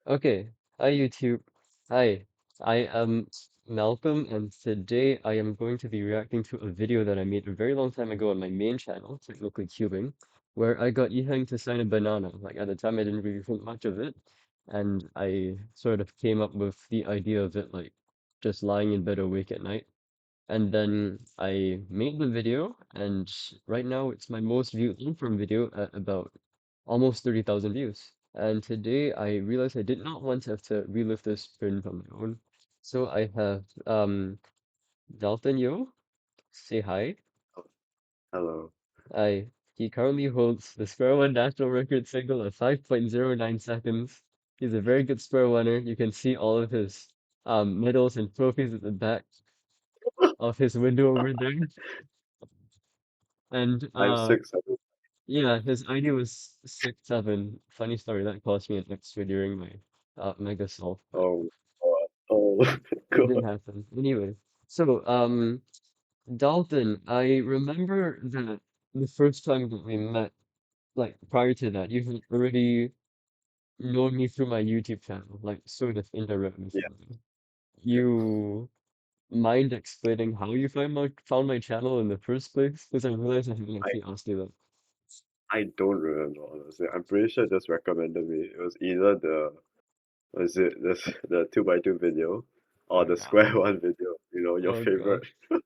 Okay. Hi, YouTube. Hi. I am Malcolm, and today I am going to be reacting to a video that I made a very long time ago on my main channel, technically Cubing, where I got yiheng to sign a banana. Like at the time, I didn't really think much of it, and I sort of came up with the idea of it like just lying in bed awake at night. And then I made the video, and right now it's my most viewed long-form video at about almost 30,000 views. And today I realized I did not want to have to relive this sprint on my own. So I have Dalton Yo, say hi. Oh, hello. I He currently holds the Square One national record single of 5.09 seconds. He's a very good Square Oneer. You can see all of his medals and trophies at the back of his window over there. And I'm 6'7". yeah, his ID was 6'7". Funny story, that cost me an extra during my mega solve, but Oh, God. Oh, it didn't God. happen. Anyway, so Dalton, I remember that the first time that we met, like prior to that, you had already known me through my YouTube channel, like sort of indirectly Yeah, through me. yeah. You mind explaining how you found my channel in the first place? Because I realized I haven't I actually asked you that. I don't remember, honestly. I'm pretty sure just recommended me. It was either was it this the 2x2 video or Oh the God. square one video, your Oh favorite God.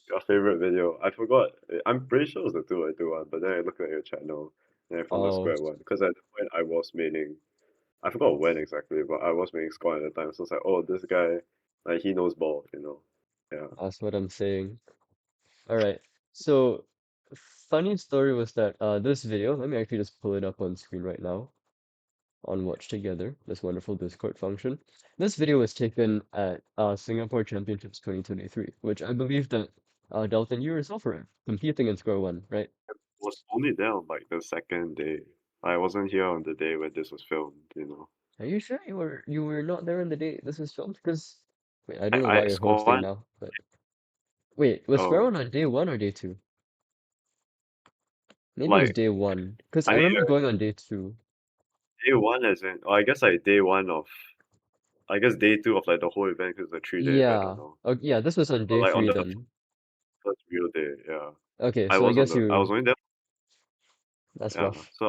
your favorite video. I forgot. I'm pretty sure it was the 2x2 one, but then I looked at your channel and I found the Oh, square one. Because at the point I was maining, I forgot when exactly, but I was maining squad at the time. So it's like, oh, this guy, like he knows ball. Yeah. that's what I'm saying. All right. So, funny story was that this video, let me actually just pull it up on screen right now on Watch Together, this wonderful Discord function. This video was taken at Singapore Championships 2023, which I believe that Dalton, you yourself were competing in Square One, right? Was only there on like the second day. I wasn't here on the day where this was filmed. Are you sure you were not there on the day this was filmed? Because wait, I don't know why I you're hosting scored. now, but wait, was Square Oh, One on day one or day two? Maybe it was like day one, because I I mean, remember going on day two. day one as in, I guess like day one of, I guess day two of like the whole event because it's a 3 day event or Yeah. no. Oh, yeah, this was on But day like on three the then. first real day, yeah, Okay, so I guess I you was only there. that's Yeah, rough. so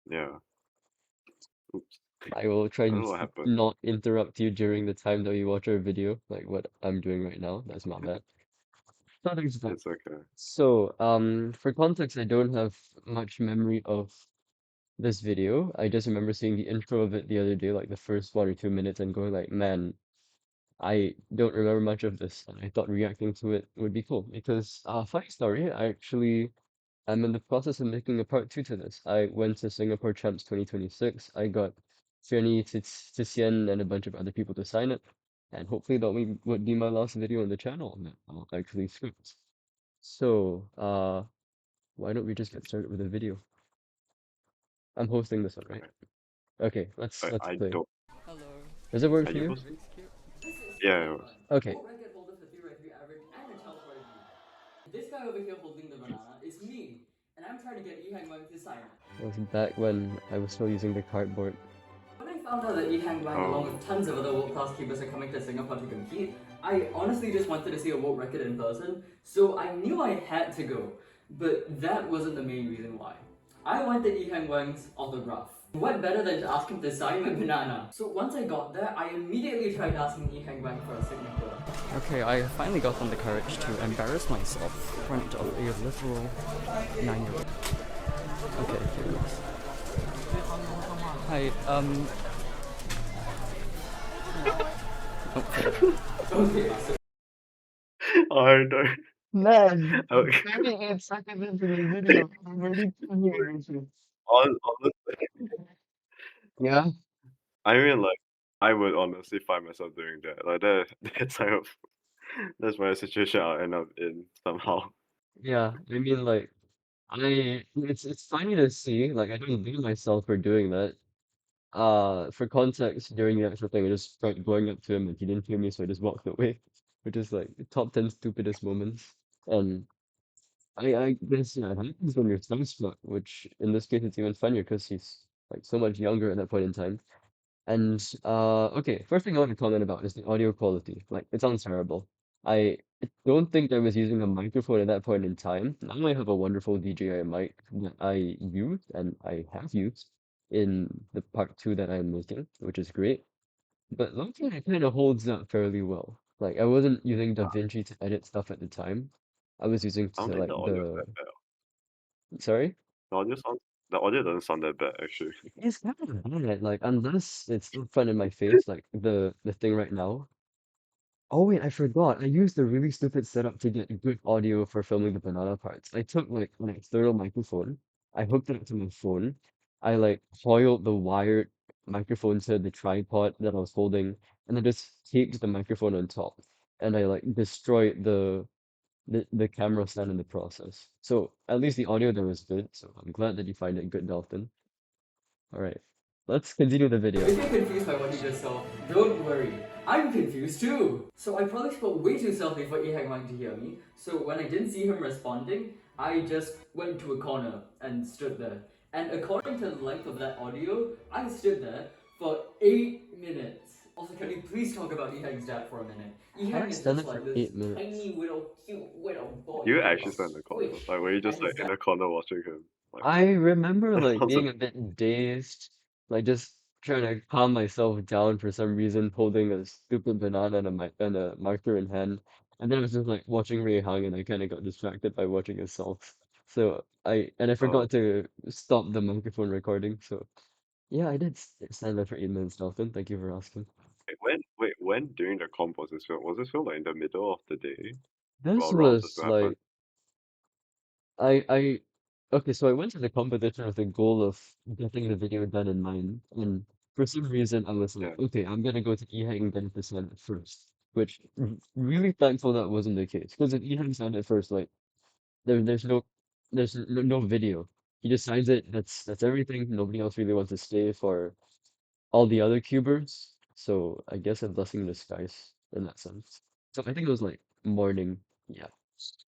yeah. Oops, I will try I don't and know what happened. not interrupt you during the time that you watch our video, like what I'm doing right now. That's my bad. No, there's that. It's okay. So, for context, I don't have much memory of this video. I just remember seeing the intro of it the other day, like the first 1 or 2 minutes, and going like, man, I don't remember much of this, and I thought reacting to it would be cool because, funny story, I actually I'm in the process of making a part two to this. I went to Singapore Champs 2026. I got Fiona Titian and a bunch of other people to sign it, and hopefully that would be my last video on the channel that I'll actually script. So, why don't we just get started with the video? I'm hosting this one, right? Okay. Okay, let's I play. don't. Hello. Does it work Are for you you? hosting? This is Yeah, it Dalton, was. Okay. world record holder for 3x3 average and a Chelsea review. This guy over here holding the banana is me, and I'm trying to get Yiheng Wang to sign it. It was back when I was still using the cardboard. When I found out that Yiheng Wang, along Oh, with tons of other world-class keepers, are coming to Singapore to compete, I honestly just wanted to see a world record in person, so I knew I had to go. But that wasn't the main reason why. I wanted Yiheng Wang's autograph. What better than to ask him to sign my banana? So once I got there, I immediately tried asking Yiheng Wang for a signature. Okay, I finally got on the courage to embarrass myself in front of a literal 9-year-old. Okay, here goes. Hi, okay, so I don't. Man, Okay. 38 seconds into the video, I'm already talking about you. Honestly, Yeah? I mean, like, I would honestly find myself doing that. Like that's kind of that's my situation I'll end up in somehow. Yeah, I mean, like, it's funny to see, like, I don't blame myself for doing that. For context, during the actual thing, I just tried going up to him, and he didn't hear me, so I just walked away, which is like the top 10 stupidest moments. And I guess, yeah, it happens when you're starstruck, which in this case, it's even funnier because he's like so much younger at that point in time. And okay, first thing I want to comment about is the audio quality. Like, it sounds terrible. I don't think I was using a microphone at that point in time. Now I have a wonderful DJI mic that I use and I have used in the part two that I'm making, which is great. But luckily it kind of holds up fairly well. Like, I wasn't using DaVinci to edit stuff at the time. I was using I don't to think the like audio is the that bad. sorry? The audio doesn't sound that bad actually. It's kind of bad, like unless it's in front of my face, like the thing right now. Oh wait, I forgot. I used a really stupid setup to get good audio for filming the banana parts. I took like an external microphone, I hooked it up to my phone, I like coiled the wired microphone to the tripod that I was holding, and then just taped the microphone on top. And I like destroyed the camera stand in the process. So at least the audio there was good, so I'm glad that you find it good, Dalton. Alright, let's continue the video. If you're confused by what you just saw, don't worry. I'm confused too. So I probably spoke way too softly for yiheng wanting to hear me. So when I didn't see him responding, I just went to a corner and stood there. And according to the length of that audio, I stood there for 8 minutes. Also, can we please talk about yiheng's dad for a minute? How did I Yiheng is stand just it for like this 8 minutes? tiny little cute little boy You who actually is stand in the corner. squished, Like were you and just his like in dad. the corner watching him? Like I remember like sounds a being a bit dazed, like just trying to calm myself down for some reason, holding a stupid banana and a marker in hand, and then I was just like watching Ray Hung, and I kind of got distracted by watching his socks. So I oh forgot to stop the microphone recording. So yeah, I did stand there for 8 minutes, Dalton. Thank you for asking. when during the comp was this film? Was this film like in the middle of the day This while rounds was was to happen? like I okay, so I went to the competition with the goal of getting the video done in mind, and for some reason I was Yeah. like, okay, I'm gonna go to yiheng and get it decided first, which really thankful that wasn't the case, because if yiheng signed it first, like there's no video. He just signs it. That's everything. Nobody else really wants to stay for all the other cubers, so I guess a blessing in disguise in that sense. So I think it was like morning. Yeah,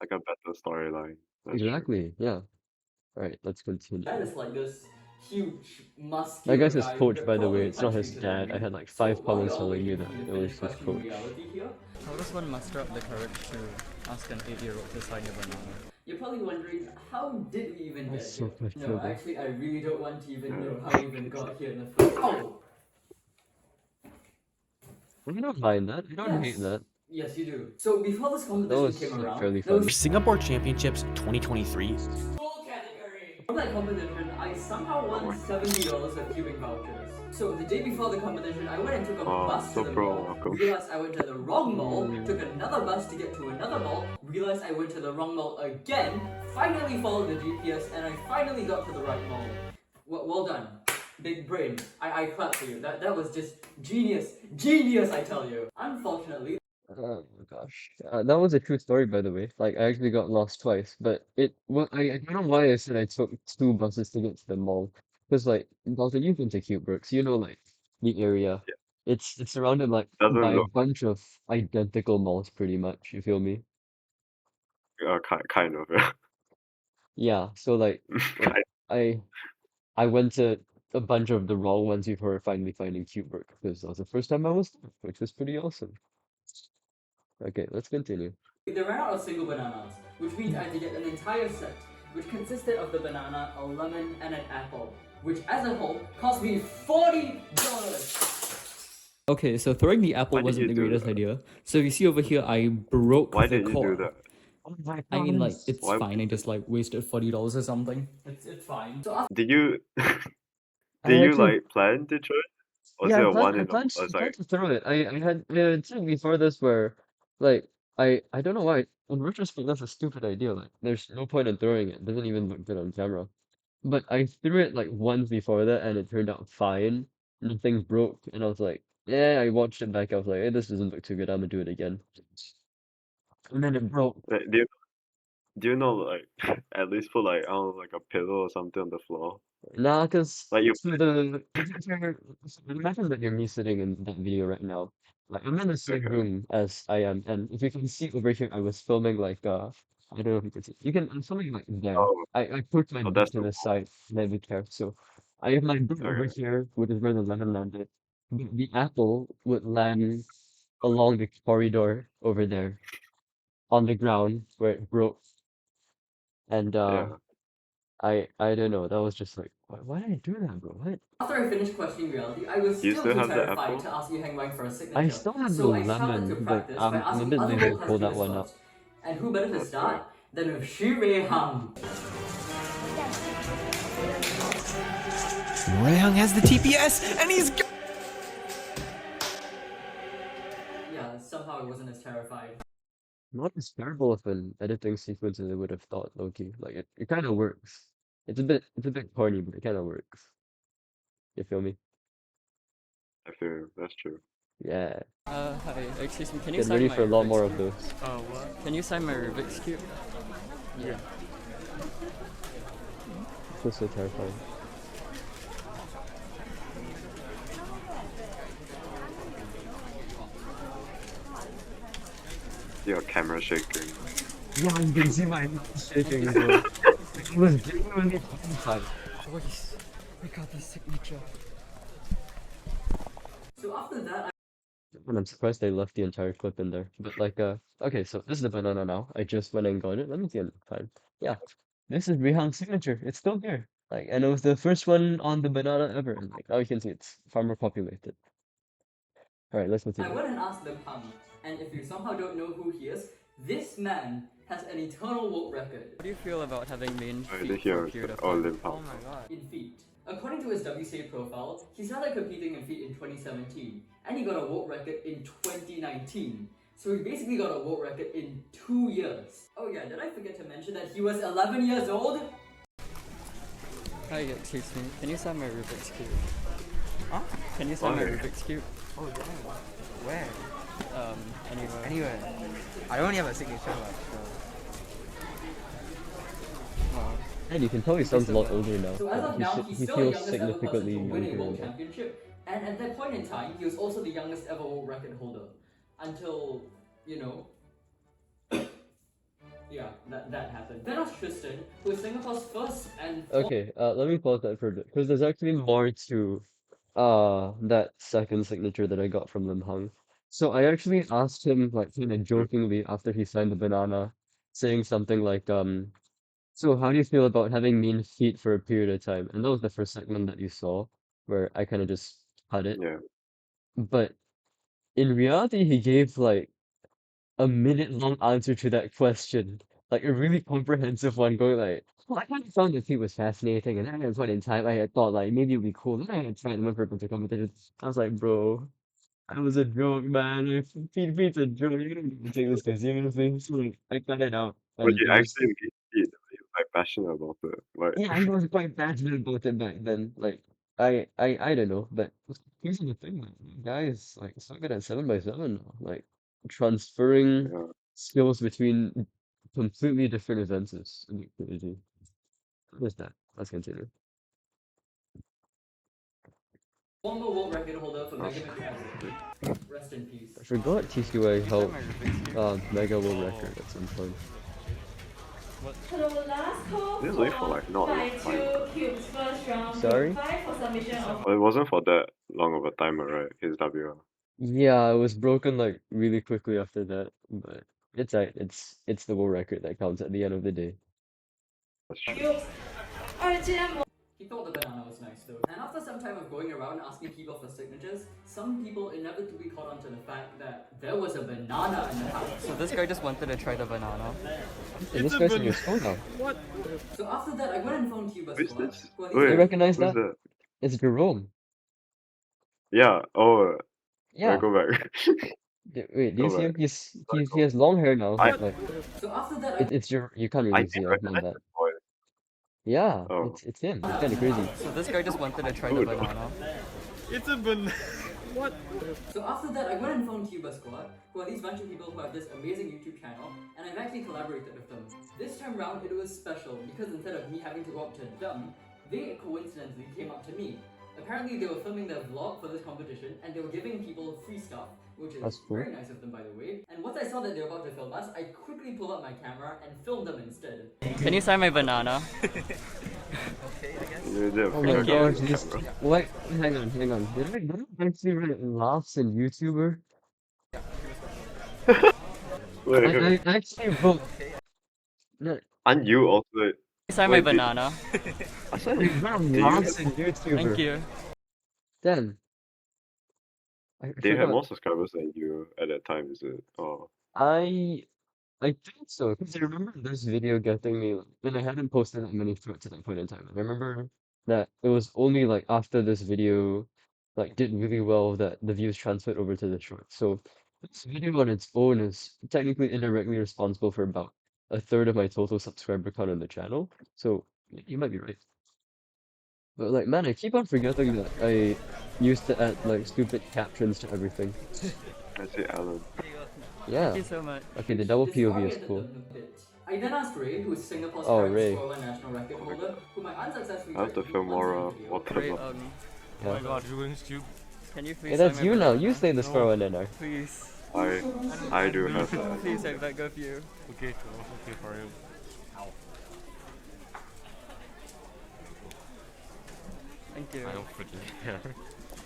Like a better storyline. That's true. exactly. Yeah. All right, let's Dad continue. is like this huge, That muscular guy's his guy who coach, could by the way. probably It's not punch me his to the dad. I ring. had like So five while you're comments all telling me waiting that for me it to was finish his questioning coach. reality here, how does one muster up the courage to ask an 8-year-old to sign a banana? You're probably wondering, how did we even That's get so here? much No, trouble. actually, I really don't want to even Yeah. know how we even got here in the first. Oh! I don't mind that. I don't hate Yes. that. Yes, you do. So before this That competition came was like around, fairly there was funny. Singapore Championships 2023. school category. From that competition, I somehow Oh won my $70 of cubing vouchers. So the day before the competition, I went and took a oh bus to so the pro mall, welcome. realized I went to the wrong mall, Mm. took another bus to get to another mall, realized I went to the wrong mall again, finally followed the GPS, and I finally got to the right mall. Well done. Big brain. I clap for you. That was just genius. Genius, I tell you. Unfortunately, Oh my gosh. That was a true story, by the way. Like, I actually got lost twice, but well, I don't know why I said I took two buses to get to the mall. Because, like, Dalton, you've been to Cutebrooks, you know, like, the area. Yeah. It's surrounded, like, by Doesn't a look bunch of identical malls, pretty much, you feel me? kind of yeah. Yeah, so, like, kind I went to a bunch of the wrong ones before finally finding Cutebrooke, because that was the first time I was there, which was pretty awesome. Okay, let's continue. they ran out of single bananas, which means I had to get an entire set, which consisted of the banana, a lemon, and an apple, which as a whole cost me $40. Okay, so throwing the apple why did wasn't you the do greatest that? idea. So you see over here, I broke Why the did you do core. that? Oh my I mean, like, gosh. it's Why fine. I just like wasted $40 or something. It's fine. So after did you I did you actually like plan to try it? Was Yeah, it I a plan one I in a planned it's I planned like to throw it. I had said before this where like I don't know why in retrospect that's a stupid idea. Like there's no point in throwing it. It doesn't even look good on camera. But I threw it like once before that and it turned out fine. Nothing broke and I was like, yeah, I watched it back. I was like, hey, this doesn't look too good. I'm gonna do it again. And then it broke. do you know like at least put like I don't know, like a pillow or something on the floor? Nah, cause Like you so the if you're imagine that you're me sitting in that video right now. Like I'm in the same okay. room as I am, and if you can see over here, I was filming like I don't know if you can see. You can I'm filming like there. Oh, I put my oh back that's to the the side, let me care. So I have my bed over okay. here, which is where the lemon landed. the apple would land along the corridor over there on the ground where it broke. And Yeah. I don't know. That was just like, why did I do that, bro? What? After I finished questioning reality, I was Do you still still too have the terrified apple? to ask Yiheng Wang for a I signature, still have the so I started to lemon, but practice by I'm a asking bit other lazy to world class pull that viewers one up. first. And who better to That's start fair. than with Xu Weihang? Rayhung has the TPS, and he's Yeah, somehow I wasn't as terrified. Not as terrible of an editing sequence as I would have thought, Loki. Like it kind of works. It's a bit corny, but it kind of works. You feel me? I feel that's true. Yeah. Hi, excuse me, can you Get sign ready my for a lot Rubik's more of Cube? those. Oh, what? Can you sign my Rubik's Cube? Yeah. It feels so terrifying. Your camera shaking. Yeah, you can see my hands shaking as well. It was genuinely terrifying. Boys, we got the signature. So after that, And I'm surprised they left the entire clip in there. But like, okay, so this is the banana now. I just went and got it. Let me see on time. Yeah, this is Rihan's signature. It's still here. Like, and it was the first one on the banana ever. And like, now you can see it's farmer populated. All right, let's I continue. went and asked Lim Pang, and if you somehow don't know who he is, this man has an eternal world record. How do you feel about having main I feet didn't for hear a period of all time? limp Oh out. my god. In feet. According to his WCA profile, he started competing in feet in 2017, and he got a world record in 2019. So he basically got a world record in 2 years. Oh yeah, did I forget to mention that he was 11 years old? Hi, excuse me. Can you sign my Rubik's Cube? Huh? Can you sign my Why? Rubik's Cube? Oh damn. Where? Anywhere. Anywhere. I only have a signature but Wow. And you can tell he sounds a lot older now. So as Like, of now, he's he still the feels youngest ever person significantly to win a younger world now. championship, and at that point in time, he was also the youngest ever world record holder. Until, you know, yeah, that happened. Then was Tristan, who was Singapore's first and Okay, let me pause that for a bit, because there's actually more to that second signature that I got from Lim Hung. So I actually asked him, like, kind of jokingly after he signed the banana, saying something like, so how do you feel about having mean feet for a period of time? And that was the first segment that you saw, where I kind of just cut it. Yeah. But in reality, he gave like a minute long answer to that question, like a really comprehensive one, going like, well, I kind of found the feat was fascinating, and then at a point in time, I had thought like maybe it'd be cool. Then I had tried one for a bunch of competitions. I was like, bro, that was a joke, man. Feet's a joke. You don't need to take this too seriously. So like, I cut it out, But and you it was actually made it. You're quite passionate about it. Like, yeah, I was quite passionate about it back then. Like, I don't know, but here's the thing, man. Guys, like, so good at 7x7 now. Like, transferring yeah. skills between completely different events is crazy. What is that? Let's continue. former world record holder for That's Mega crazy. Rest in peace. I forgot TCY Can you sign held my Rubik's Cube? Mega World Record at some point. Hello, last call This is only for like not a long by time. two cubes first round. Sorry? 5 for submission of Well, it wasn't for that long of a timer, right? His WR. Yeah, it was broken like really quickly after that, but it's alright. It's the world record that counts at the end of the day. That's true. cubes. 2件 He thought the banana was nice though. And after some time of going around asking people for signatures, some people inevitably caught on to the fact that there was a banana in the house. So this guy just wanted to try the banana. And this guy's in your school now. So after that, I went and found Cuba Who's Squad. this? Well, You Wait, recognize who's that? that? It's Jerome. Yeah. Oh, wait, Yeah. go back. Wait, do you Go see him? back. He has long hair now. I- Like So after that, it's your you can't I really did see. My recognize bad. this boy. Yeah, Oh. it's him. It's kind of crazy. So this guy just wanted to try Who the though? banana. It's a banana. What? So after that, I went and found Cuba Squad, who are these bunch of people who have this amazing YouTube channel, and I've actually collaborated with them. This time round, it was special because instead of me having to go up to them, they coincidentally came up to me. Apparently, they were filming their vlog for this competition and they were giving people free stuff, which is That's cool. very nice of them, by the way. And once I saw that they were about to film us, I quickly pulled out my camera and filmed them instead. Can you sign my banana? You did a Oh my finger gosh, gun this, camera. what? Hang on. Did I actually write laughs in YouTuber? Wait, I actually wrote. No, and you also. Can you sign my Wait, did- banana? I said I wrote you laughs in YouTuber. Thank you. Then. I they had forgot. more subscribers than you at that time, is it? Oh, I think so, because I remember this video getting me, and I hadn't posted that many shorts at that point in time. I remember that it was only like after this video like did really well that the views transferred over to the short. So this video on its own is technically indirectly responsible for about a third of my total subscriber count on the channel. So you might be right. But like, man, I keep on forgetting that I used to add like stupid captions to everything. I say Alan. Yeah. Thank you so much. Okay, the double This POV is oriented cool. them a bit. I then asked Ray, who is Singapore's Oh, current Ray. scorer national record holder, whom I unsuccessfully I have tried to to film beat more once in a video. water. Ray, Oh Yeah. my god, Julian's tube. can you please Hey, sign that's my you now. banana? You say the score one then. Please. I do have that. Please, I beg of you. Okay, okay, for real. Thank you. I don't freaking care.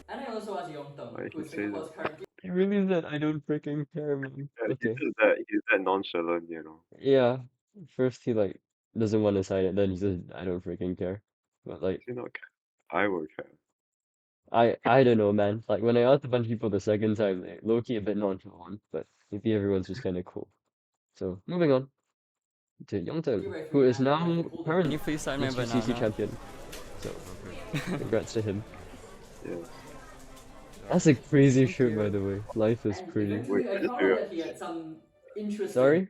And I also asked Yong Teng, Why who he is say Singapore's current You really said I don't freaking care, man. Yeah, Okay. he's that nonchalant, you know. Yeah. First he like doesn't want to sign it, then he says I don't freaking care. But like You know, I would care. I don't know, man. Like when I asked a bunch of people the second time, they low key a bit nonchalant, but maybe everyone's just kind of cool. So moving on to Yongteng, who is now Can current you please sign my HGCC banana? champion. So congrats to him. Yeah. That's a crazy Thank shirt, you. by the way. Life is And pretty. eventually, Wait, I just found figure out that he had some interesting. Sorry?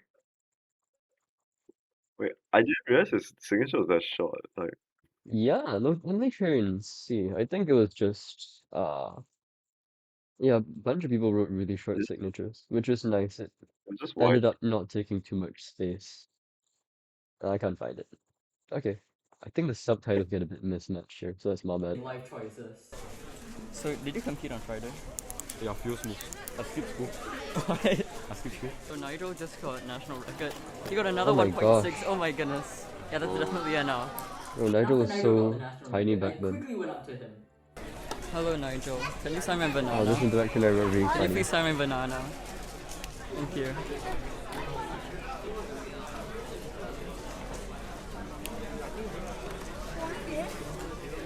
Wait, I didn't realize his signature was that short. Like, Yeah, look, let me try and see. I think it was just yeah, a bunch of people wrote really short It- signatures, which is nice. It it's just wide. ended up not taking too much space. I can't find it. Okay. I think the subtitles get a bit mismatched here, so that's my bad. Life choices. So, did you compete on Friday? Yeah, few smooth. I skipped school. What? I skipped school. So Nigel just got national record. He got another Oh my 1.6. Oh my goodness. Yeah, that's definitely a now. Oh, Nigel was After Nigel got so the national tiny record, back I then. quickly went up to him. Hello Nigel. Can you sign my Oh, banana? this interaction I wrote really Can you funny. please sign my banana? Thank you.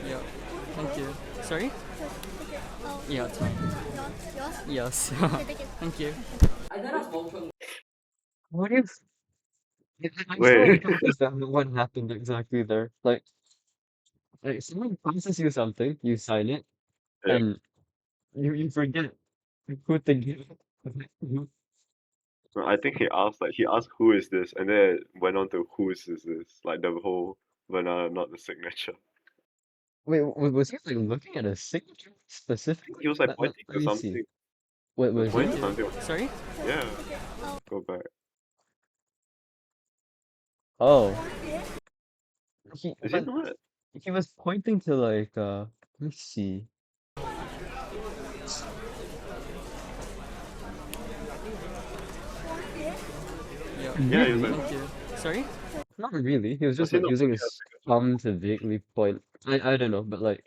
Yeah. Thank you. Sorry? Yeah, it's fine. Yes. Thank you. I then asked Wong Chun What if I still Wait. don't understand what happened exactly there. Like someone passes you something, you sign it, Yeah. and you forget who to give it. I think he asked who is this, and then it went on to whose is this, like the whole banana, not the signature. Wait, was he like looking at a signature specifically? He was like Let pointing to me see. something. What He was was pointing he? to something. Sorry? Yeah. Go back. Oh, Is he but not? he was pointing to like let me see. Yeah. Yeah, he was Really? like, Thank you. Sorry? Not really. He was just he like not using looking his thumb to vaguely point. I don't know, but like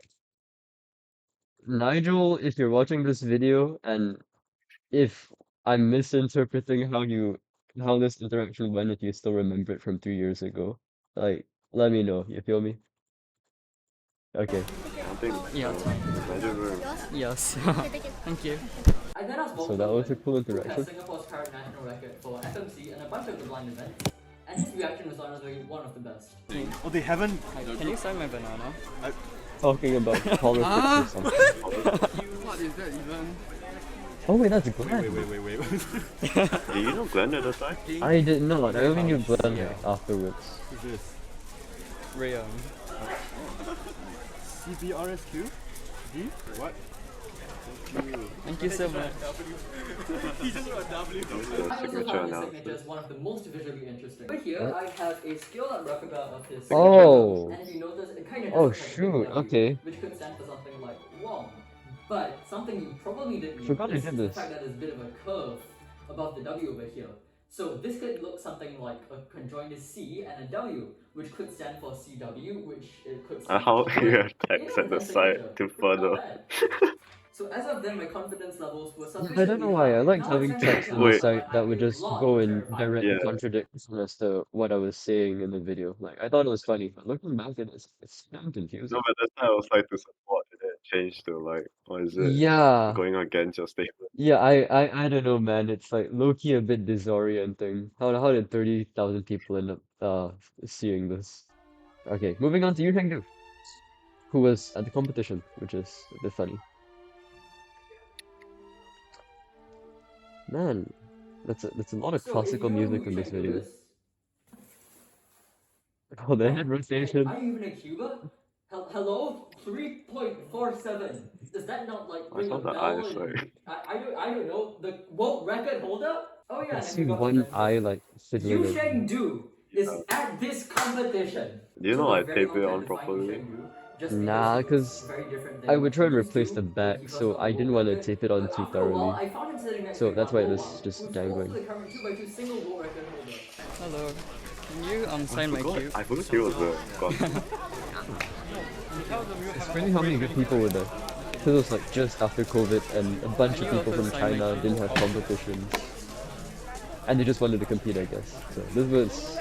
Nigel, if you're watching this video and if I'm misinterpreting how this interaction went, if you still remember it from 3 years ago, like let me know. You feel me? Okay. I think Yeah, it's fine. I don't know. Yes. Thank you. I then asked So Wong that Chun was a cool who interaction. has Singapore's current national record for FMC and a bunch of the blind events, and his reaction was honestly one of the best. Oh, they haven't. Hi, can you sign my banana? Talking about politics or something. What is that even? Oh wait, that's Glenn. Wait. Did you know Glenn at the time? I did not. I only knew Glenn afterwards. Who's this? Rayon. CBRSQ? D? What? Thank you. Thank Thank you so much. The I also signature found his signature analysis. as one of the most visually interesting. Over here, What? I have a scale-up replica of his signature, Oh, and if you notice, it kind of does oh look like a big shoot. W, Okay, which could stand for something like Wong. But something you probably didn't I forgot I notice did is the fact this. that there's a bit of a curve above the W over here. So this could look something like a conjoined C and a W, which could stand for CW, which it could stand How for you Wood. have You text know, at his the hand side signature. to Not further. bad. So as of then, my confidence levels were I don't sufficiently know why. I high. liked Now it's having time to text mention on the how Wait, I might site that have would a just lot go to in clarify. direct yeah. contradiction as to what I was saying in the video. Like I thought it was funny, but looking back at it, it's kind of No, confusing. but that's why I was like to support and then change to like, what is it? Yeah, Going against your statement. yeah. I don't know, man. It's like low-key a bit disorienting. How did 30,000 people end up seeing this? Okay, moving on to Yiheng, who was at the competition, which is a bit funny. Man, that's a lot of So if you classical don't know music who in this Yisheng video. is, Oh, the what? head Hey, rotation. are you even a Cuba? Hello? 3.47. Does that not like I ring a saw the bell? eyes And like I don't know. The world record holder? Oh I yeah, can and I see forgot to one mention. eye like Yu fiddling Sheng around. Du is at this competition. do you Took know a I very tape long it time on to find Yu properly? Sheng Du, just because Nah, he looks because very different I than would what try he and used replace the to when back, he first so got the I world didn't want to record. tape it on But too after a while, thoroughly. I found him sitting next So to that's Wan why it Bo was Wang, just who's also dangling. the current 2x2 single world record holder. Hello. Can you I sign my forgot. cube? I forgot he was a god. It's funny how many good people were there. Because it was like just after COVID and a bunch Can of you people also from sign my China didn't cube? have competitions. And they just wanted to compete, I guess. So this was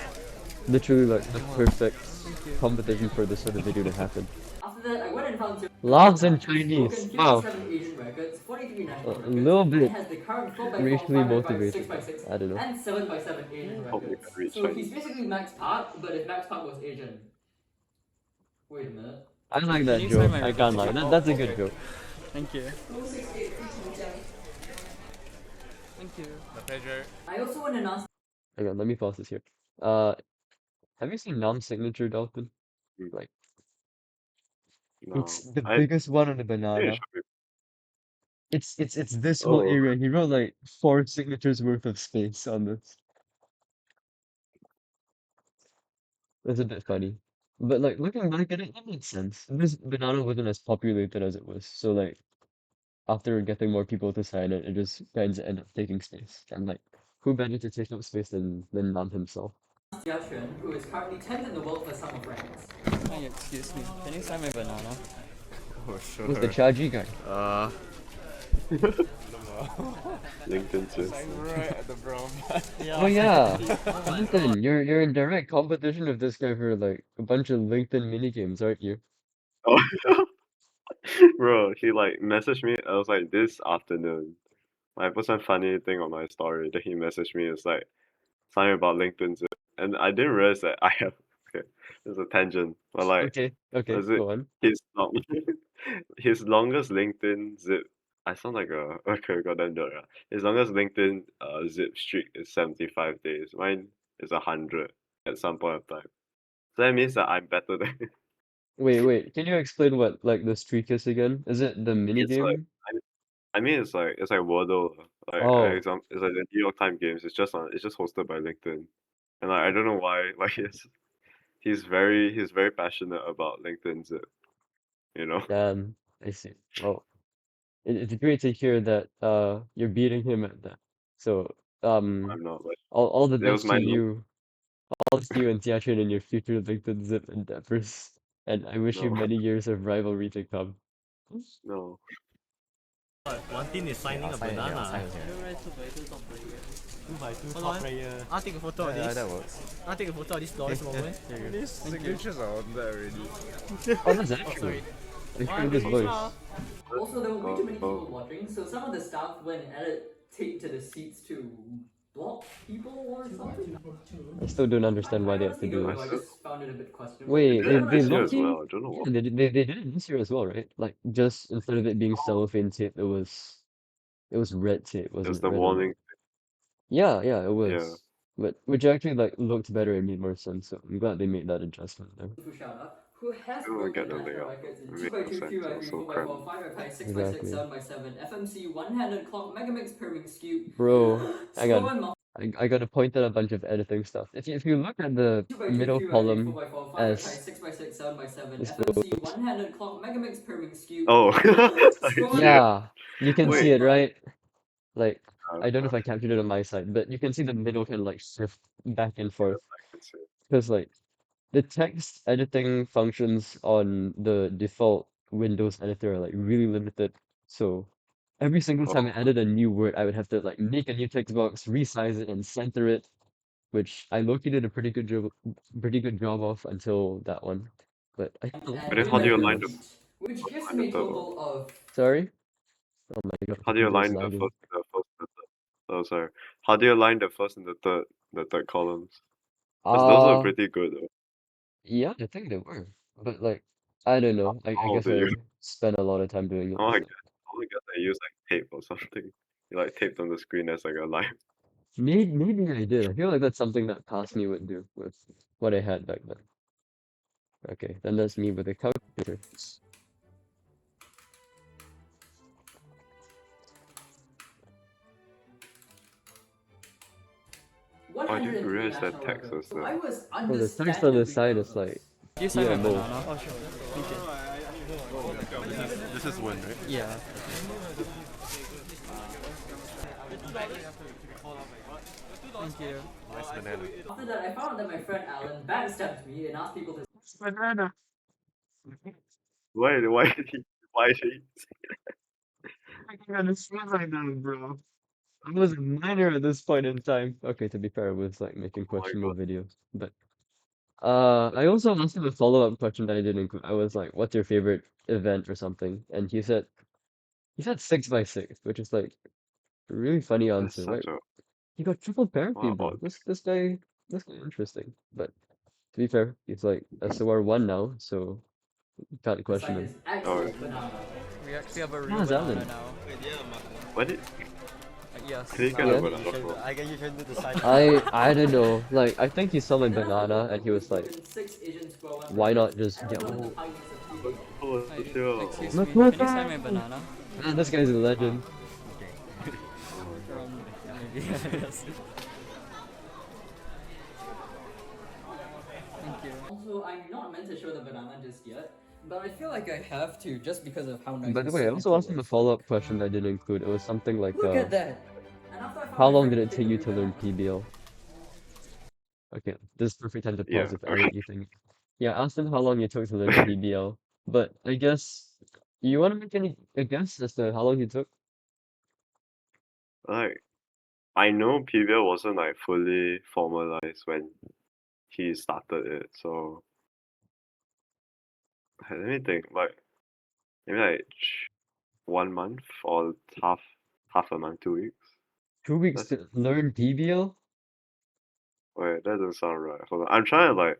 literally like the perfect Thank you. competition for this sort of video to happen. After that, I went and found two Laughs in He's Chinese. broken Wow. 57 Asian records, 43 A national records, little and bit has the current 4x4, racially 5x5, motivated, but 6x6, I don't know. and 7x7 Asian Hope you records. can read So he's Chinese. basically Max Park, but if Max Park was Asian. Wait a minute. I like Can that you sign joke. my I can't lie. replica? That's a good joke. Thank you. Thank you. I also want to announce Hang on, let me pause this here. Uh, have you seen Nam's signature, Dalton? Mm, Like, it's no. the I biggest one on the think it banana. should be. It's this whole Oh, area. He wrote like 4 signatures worth of space on this. It's a bit funny. But like looking back at it, it makes sense. This banana wasn't as populated as it was. So like after getting more people to sign it, it just kinds of ended up taking space. And like who better to take up space than Nam himself? Jia Xuan, who is currently 10th in the world for sum of ranks. Hi, excuse me. Can you sign my banana? Oh, Who's the sure. Chaji guy? LinkedIn says. Right at the brown part. Oh yeah, Dalton, you're in direct competition with this guy for like a bunch of LinkedIn minigames, aren't you? Oh, bro, he like messaged me. I was like this afternoon. I put some funny thing on my story. Then he messaged me. It's like something about LinkedIn zip, and I didn't realize that I have. Okay, there's a tangent, but like, Okay, okay, was it go on. his long, his longest LinkedIn zip? I sound like a okay, goddamn nerd. Ah. His longest LinkedIn zip streak is 75 days. Mine is 100 at some point of time. So that means that I'm better than. Wait, can you explain what like the streak is again? Is it the It's like minigame? I mean it's like Wordle. Like Oh, it's like the New York Times games. It's just hosted by LinkedIn, and like I don't know why. Like he's very passionate about LinkedIn zip. You know. damn, I see. Well, it's great to hear that you're beating him at that. So I'm not like all the it was best to my luck. you, all the best to you and Tiachin in your future LinkedIn Zip endeavors. And I wish you No, many years of rivalry to come. no. One team is signing a banana. 2x2 top player. I'll take a photo of this. That works. I'll take a photo of this glorious moment. These signatures are on there already. Oh, that's actually. I heard his voice. Also, there were way too many Oh. people watching, so some of the staff went and added tape to the seats to block people or something. I still don't understand why I they have to honestly do don't know. I this. just found it a bit questionable. Wait, Yeah, they this year as lucky? well. I don't know Yeah, what. they did it this year as well, right? Like just instead of it being cellophane tape, it was red tape, It was wasn't it? the Red or warning. white? Yeah, it Yeah. was. But which actually like looked better and made more sense. So I'm glad they made that adjustment there. Fushara, who has I don't get broken the national layout. records in It 2 makes by no 2 sense. 3 by It was 3 so 4 by 4 cramped. 5 by 5 6 by 6 Exactly. 7 by 7 FMC one-handed clock megamix pyramid skew Bro, hang scroll on. and I gotta point out a bunch of editing stuff. If you look at the 2 by 2 middle 3 by 3 4 column by 4 5 by 5 as 6 by 6 7 by 7 this FMC goes, one-handed clock megamix pyramid skew Oh, I scroll see and it. yeah, you can see Wait. it, right? Like, Uh, I don't know uh, if I captured it on my side, but you can see the middle can like shift back and forth. I can see it. Because like the text editing functions on the default Windows editor are like really limited. So every single time I Oh, added a new word, I would have to like make a new text box, resize it, and center it, which I low-key did a pretty good job of until that one. But I think a lot and but of then how do people you do align the this. irreverent which gives and the me a third one? total of Sorry? Oh my god, How do you computer is align lagging. the first and the third? Oh, sorry. How do you align the first and the third columns? Because those are Uh, pretty good though. yeah, I think they were. But like, I don't know. I How guess do you? I spent a lot of time doing it. Oh, So. I only guess I use like tape or something. You like taped on the screen as like a line. Maybe I did. I feel like that's something that past me would do with what I had back then. Okay, then that's me with a calculator. Oh, I didn't 103 realize that national text records. was So the. I was Oh, the text on the understandably side is nervous. like Can you sign my GMO. banana? Oh, sure. Thank you. This is one, right? Yeah. Thank you. Nice banana. After that, I found out that my friend Alan backstabbed me and asked people to Banana. Why did he? I can't understand right now, bro. I was a minor at this point in time. Okay, to be fair, I was like making Oh my questionable god. videos. But I also asked him a follow-up question that I didn't include. I was like, "What's your favorite event or something?" And he said 6 by 6, which is like a really funny That's answer, right? such a He got triple what parity, bro. about This guy interesting. But to be fair, he's like SOR1 now, so you can't question decide him. this actual oh banana. We actually have a real How's banana Alan? now. why did Yes. I didn't get now a Yeah. banana from? I can you can do the side. I don't know. Like I think he saw my And then after banana that, and he was like, within 6 Asian square one why not brackets, just I get was one? the tiniest of two games. Oh, Hi, excuse still. me. Can you sign my banana? Man, this guy's a legend. Maybe. Yes. Thank you. Also, I'm not meant to show the banana just yet, but I feel like I have to just because of how nice By the the way, I also signature asked him a looks follow-up like. question that I didn't include. It was something like, Look at that! And after I found how my long friend did who it picked take the you blue to learn banana, PBL? Okay, this is perfect time to Yeah. pause if Alan, you think. Yeah, I asked him how long it took to learn PBL, but I guess you want to make any a guess as to how long he took? Like I know PBL wasn't like fully formalized when he started it, so let me think. Like maybe like 1 month or half a month, 2 weeks. 2 weeks That's to learn PBL? wait, that doesn't sound right. Hold on. I'm trying to like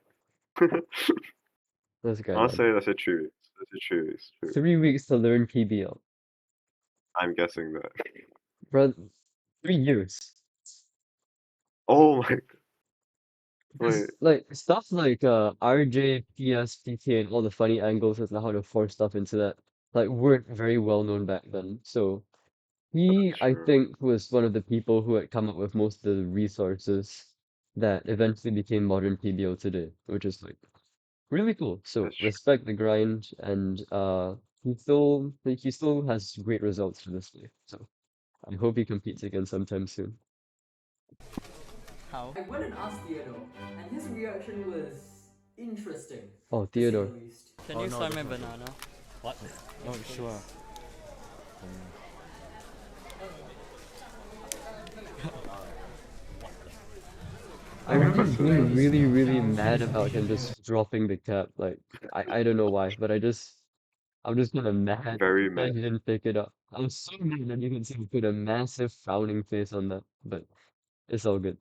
This guy, I'll man. say let's say 3 weeks. Let's say 3 weeks. 3 weeks. 3 weeks to learn PBL. I'm guessing that. Bro, 3 years. Oh my Because wait. like stuff like RJ, PS, PK, and all the funny angles and how to force stuff into that like weren't very well known back then. So he, I Sure. think, was one of the people who had come up with most of the resources that eventually became modern PBO today, which is like really cool. So That's true. respect the grind, and he still has great results to this day. So I hope he competes again sometime soon. How? I went and asked Theodore, and his reaction was interesting, Oh, to say the Theodore. least. Can Oh, you no, sign my that's not banana? What? Oh, sure. I remember being really mad about him just dropping the cap. Like I don't know why, but I'm just kind of mad Very that mad. he didn't pick it up. I was so mad that you can see he put a massive frowning face on that, but it's all good.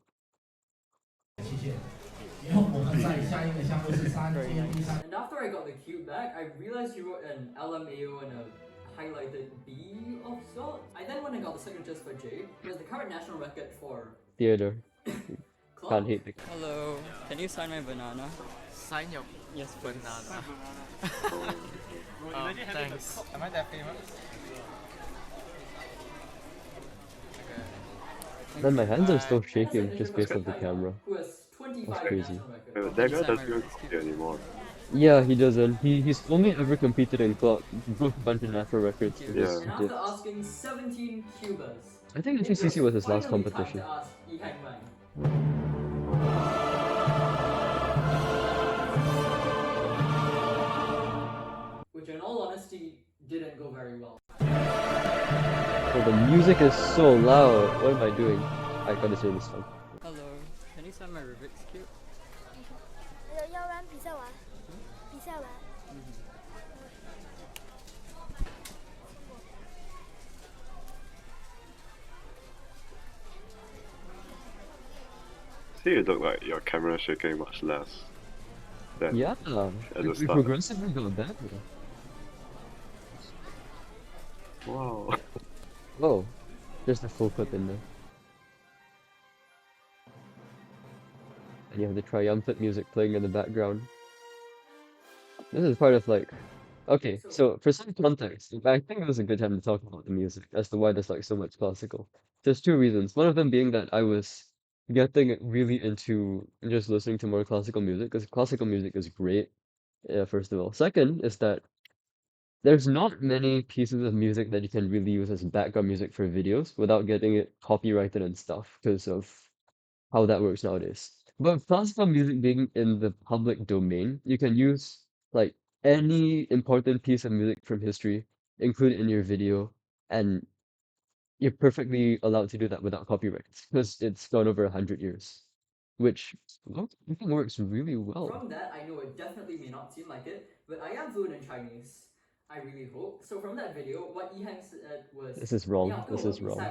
And after I got the cube back, I realized he wrote an LMAO and a highlighted B of sorts. I then went and got the signatures for Jay, who has the current national record for Theodore, clock. can't hate the Hello. Can you sign my banana? Sign your Yes, Banana. Oh, Thanks. Am I that famous? Then my hands are still And that's an shaking just based introverted off the Taiwan, camera. who has That's 25 crazy. national records. that Can you guy sign my doesn't even Rubik's Cube? copy anymore. Yeah, he doesn't. He's only ever competed in club, broke a bunch of natural records Thank for you. Yeah. just And after dips. asking 17 Cubas, I think it was HCC was his last finally time competition. to ask Yiheng Wang. Which in all honesty didn't go very well. Oh, the music is so loud. What am I doing? I gotta say this one. Hello. Can you sign my Rubik's Cube? 要不然比赛完，比赛完。See, you look like your camera shaking much less than Yeah, at the we start. progressively got better. Wow. Oh, there's the full clip in there. And you have the triumphant music playing in the background. This is part of like, okay, so for some context, I think it was a good time to talk about the music as to why there's like so much classical. There's two reasons. One of them being that I was getting really into just listening to more classical music because classical music is great, first of all. Second is that there's not many pieces of music that you can really use as background music for videos without getting it copyrighted and stuff because of how that works nowadays. But classical music being in the public domain, you can use like any important piece of music from history, include it in your video, and you're perfectly allowed to do that without copyrights because it's gone over 100 years, which I think works really well. From that, I know it definitely may not seem like it, but I am fluent in Chinese. I really hope. So from that video, what Yiheng said was, This is wrong. This is wrong.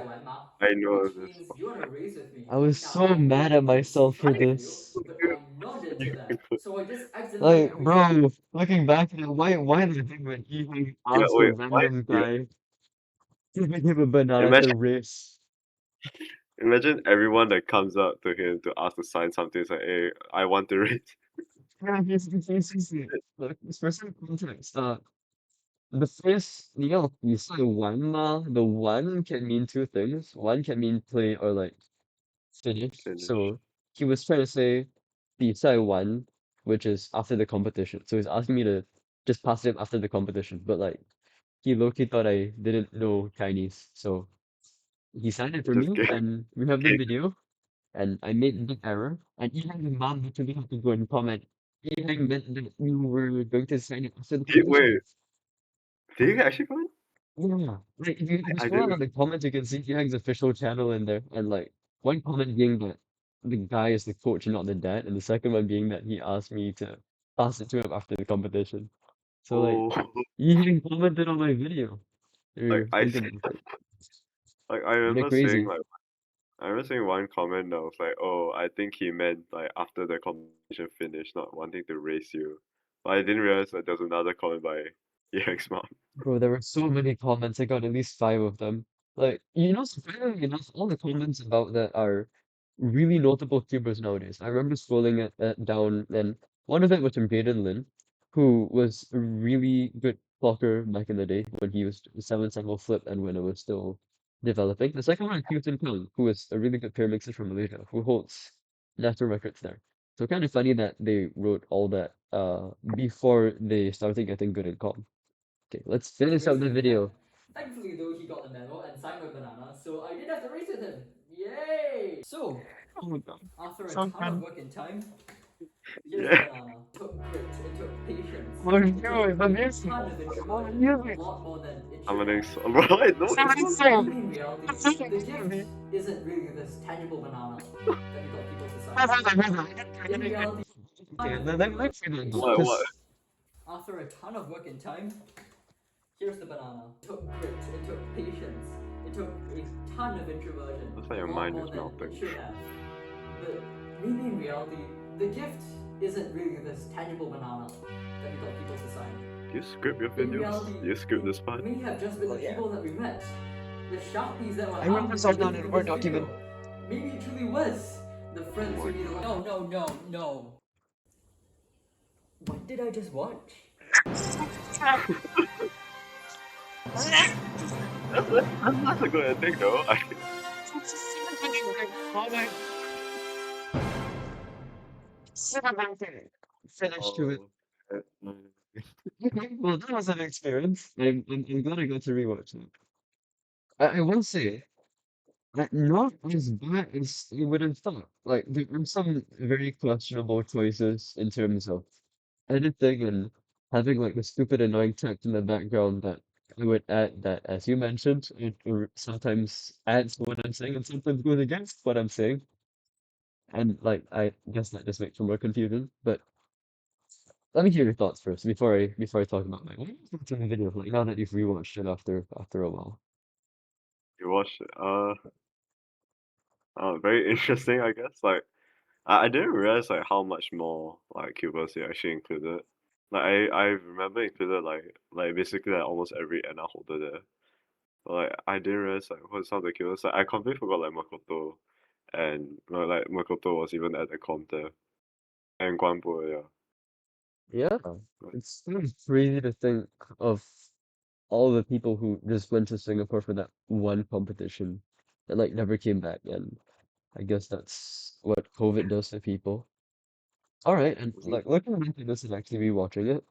I know which this. means you want to race with me. I was Now, so I know mad you at couldn't see myself for part of the video, this. but I nodded to that. So I just accidentally Like, bro, looking back at it, why did I think when he Yeah, asked a wait, why? random Yeah. guy to give him a banana to Imagine, race? imagine everyone that comes up to him to ask to sign something. It's like, hey, I want to read. Yeah, he's like, for some context, the phrase 你要比赛完吗? The one can mean two things. One can mean play or like finish. Finish. So he was trying to say 比赛完, which is after the competition. So he's asking me to just pass it after the competition. But like he low-key thought I didn't know Chinese. So he signed it for Just me get and we have the okay. video and I made a big error. And Yihang's mom literally had to go and comment. Yihang meant that you were going to sign it after the competition. Wait, did you actually go? Yeah, like if you I scroll down didn't. on the comments, you can see Yihang's official channel in there, and like one comment being that the guy is the coach and not the dad, and the second one being that he asked me to pass it to him after the competition. So like Oh, Yihang commented on my video. like Or I think see, about it. like I They're remember seeing crazy. like I remember seeing one comment that was like, oh, I think he meant like after the competition finished, not wanting to race you. But I didn't realize that there was another comment by EX mom. Bro, there were so many comments. I got at least five of them. Like, surprisingly enough, all the comments about that are really notable YouTubers nowadays. I remember scrolling it down, and one of it was from Jaden Lin, who was a really good blocker back in the day when he was seven cycle flip and when it was still developing. The second one, Houston Kang, who was a really good pair mixer from Malaysia, who holds national records there. So kind of funny that they wrote all that before they started getting good at comp. Okay, let's finish up the video. Thankfully, though, he got the memo and signed my banana, so I didn't have to race with him. Yay! So, Oh my god. after a So ton funny. of work and time, here's the Yeah. banana. It took grit, it took patience. What are you It doing? took The a music. ton of What are introversion, you a doing? lot more than it should Summoning have. so bro, I know Somebody this. say. Maybe in reality, That's so the gift funny. isn't really this tangible banana that we got people to sign. In reality, Okay, let's see that now. What? after a ton of work and time, here's the banana. It took grit, it took patience, it took a ton of introversion. Looks like your a lot mind more is than melting. it should have. But maybe in reality, the gift isn't really this tangible banana that we got people to sign. Do you script your In videos? reality, Do you script this it part? may have just been the people that we met. The Sharpies that were I wrote out this all down in in a this Word video. document. Maybe it truly was the friends who needed. No. What did I just watch? That's a good ending though. Finished to it. Oh, uh, Okay, well, that was an experience. I'm glad I got to rewatch it. I will say that not as bad as you would have thought. Like there were some very questionable choices in terms of editing and having like the stupid annoying text in the background that I would add that, as you mentioned, it sometimes adds to what I'm saying and sometimes goes against what I'm saying. And like I guess that just makes for more confusion. But let me hear your thoughts first before I talk about my what are your thoughts on the video, like now that you've rewatched it after a while. you watched it. Very interesting, I guess. Like, I didn't realize like how much more like Cubers he actually included. Like, I remember included like basically like almost every Anna holder there. But like, I didn't realize like what some of the Cubers. Like, I completely forgot like Makoto, and like Makoto was even at the comp there, and Guanbo, yeah. Yeah. Like, It's kind of crazy to think of all the people who just went to Singapore for that one competition and like never came back. And I guess that's what COVID does to people. All right, and mhm. like looking back at this and actually rewatching it,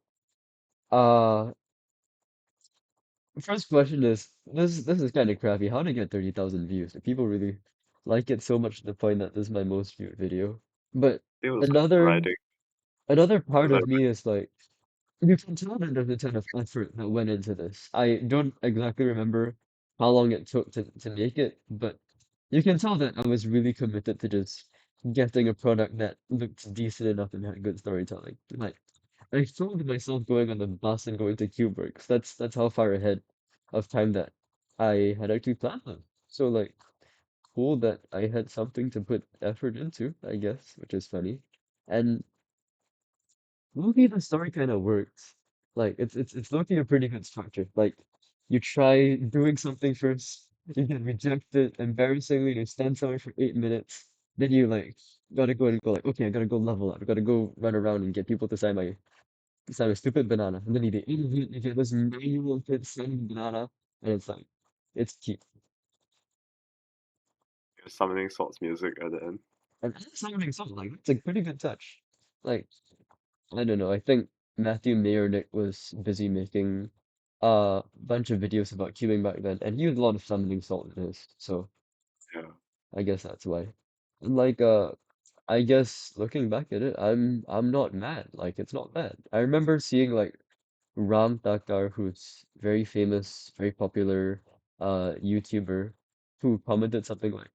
uh, first question is this is kind of crappy. How did it get 30,000 views? Do people really like it so much to the point that this is my most viewed video? But It was like another writing. another It was part like of me is like you can tell that there's a ton of effort that went into this. I don't exactly remember how long it took to make it, but you can tell that I was really committed to just getting a product that looked decent enough and had good storytelling. Like I filmed myself going on the bus and going to Kubrick's. That's how far ahead of time that I had actually planned them. So like cool that I had something to put effort into, I guess, which is funny. And movie the story kind of works. Like it's looking a pretty good structure. Like you try doing something first, you get rejected, embarrassingly, you stand somewhere for 8 minutes, then you like gotta go and go like, okay, I gotta go level up, I gotta go run around and get people to sign my stupid banana. And then you get interviewed, you get this manual kid signing banana, and it's like it's cute. summoning swords music at the end. And that's something something like that's a pretty good touch. Like I don't know. I think Matthew Mayernick was busy making a bunch of videos about queuing back then, and he used a lot of summoning salt in his, so Yeah. I guess that's why. And like I guess looking back at it, I'm not mad. Like it's not bad. I remember seeing like Ram Takar, who's very famous, very popular YouTuber, who commented something like,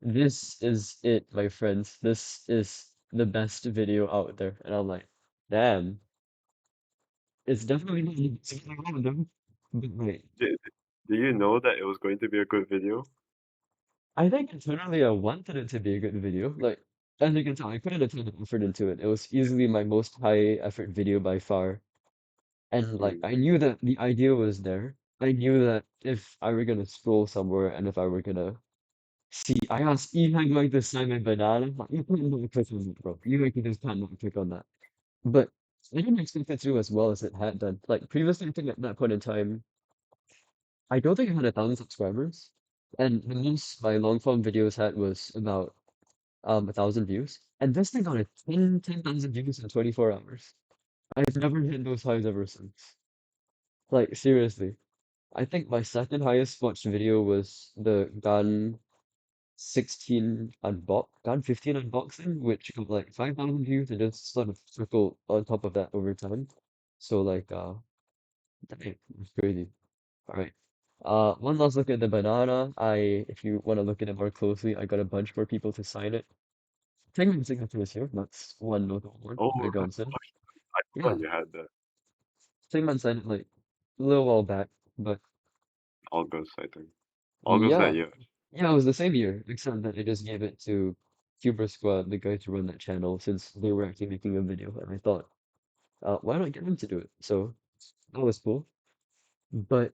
"This is it, my friends. This is the best video out there." And I'm like, damn. It's definitely not something random, but wait. Did, do you know that it was going to be a good video? I think internally I wanted it to be a good video. Like, as you can tell, I put in a ton of effort into it. It was easily my most high effort video by far. And like, Mm. I knew that the idea was there. I knew that if I were gonna scroll somewhere and if I were gonna see, I asked Yiheng like this time in banana, like, you can't not click on that, bro. You like just can't not click on that. But I didn't expect it to do as well as it had done. Like previously, I think at that point in time, I don't think I had 1,000 subscribers, and the most my long form videos had was about 1,000 views, and this thing got a 10,000 views in 24 hours. I've never hit those highs ever since. Like seriously, I think my second highest watched video was the Gun 15 unboxing, which got like 5,000 views and just sort of trickled on top of that over time. So like dang, it's crazy. All right. One last look at the banana. If you want to look at it more closely, I got a bunch more people to sign it. Penguin signature is here. That's one notable one. Oh, Greg right. Johnson. I Yeah, forgot you had that. Penguin signed it like a little while back, but August, I think. August that yeah, year. yeah, it was the same year, except that I just gave it to Cuber Squad, the guy to run that channel, since they were actually making a video, and I thought, why not get them to do it? So that was cool. But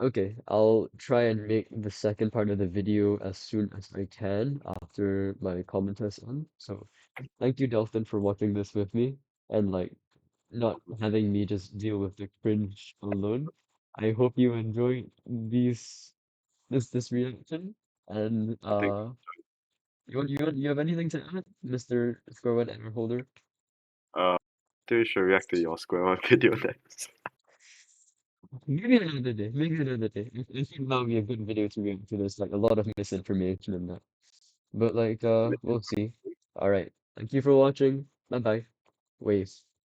okay, I'll try and make the second part of the video as soon as I can after my comment is on. So thank you, Delphin, for watching this with me. and like not having me just deal with the cringe alone. I hope you enjoy this reaction. And I think you have anything to add, Mr. Square One Error Holder? uh, we should react to your Square One video next. Maybe another day. Maybe another day. I think that would be a good video to react to. There's like a lot of misinformation in that. But like we'll see. Alright. Thank you for watching. Bye bye. Waves.